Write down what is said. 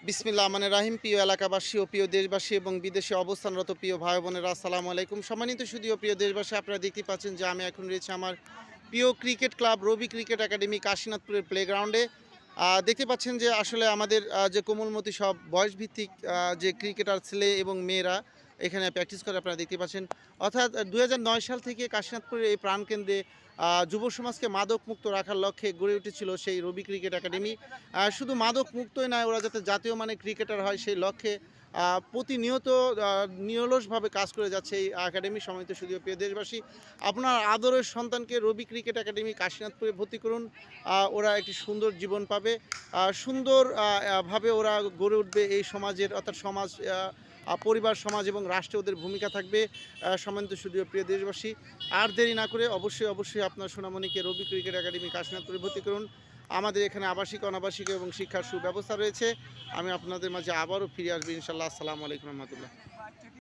বিসমিল্লাহ রহমানির রাহিম। প্রিয় এলাকাবাসী ও প্রিয় দেশবাসী এবং বিদেশে অবস্থানরত প্রিয় ভাই বোনেরা, আসসালামু আলাইকুম। সম্মানিত সুধী ও প্রিয় দেশবাসী, আপনারা দেখতে পাচ্ছেন যে আমি এখন রয়েছে আমার প্রিয় ক্রিকেট ক্লাব রবি ক্রিকেট একাডেমি কাশীনাথপুরের প্লেগ্রাউন্ডে। দেখতে পাচ্ছেন যে আসলে আমাদের যে কোমলমতি সব বয়সভিত্তিক যে ক্রিকেটার ছেলে এবং মেয়েরা এখানে প্র্যাকটিস করে আপনারা দেখতে পাচ্ছেন। অর্থাৎ 2009 সাল থেকে কাশীনাথপুরের এই প্রাণকেন্দ্রে যুব সমাজকে মাদক মুক্ত রাখার লক্ষ্যে গড়ে উঠেছিল সেই রবি ক্রিকেট একাডেমি। শুধু মাদক মুক্তই নয়, ওরা যাতে জাতীয় মানের ক্রিকেটার হয় সেই লক্ষ্যে প্রতিনিয়ত নিরলসভাবে কাজ করে যাচ্ছে এই একাডেমি। সম্মানিত সুধীয় প্রিয় দেশবাসী, আপনার আদরের সন্তানকে রবি ক্রিকেট একাডেমি কাশীনাথপুরে ভর্তি করুন। ওরা একটি সুন্দর জীবন পাবে, সুন্দর ভাবে ওরা গড়ে উঠবে এই সমাজের, অর্থাৎ সমাজ, পরিবার, সমাজ এবং রাষ্ট্রে ওদের ভূমিকা থাকবে। সম্মানিত সুধীয় প্রিয় দেশবাসী, আর দেরি না করে অবশ্যই আপনার সোনামণিকে রবি ক্রিকেট একাডেমি কাশীনাথপুরে ভর্তি করুন। আমাদের এখানে আবাসিক, অনাবাসিক এবং শিক্ষার সুব্যবস্থা রয়েছে। আমি আপনাদের মাঝে আবারও ফিরে আসবো ইনশাল্লাহ। আসসালামু আলাইকুম রহমতুল্লাহ।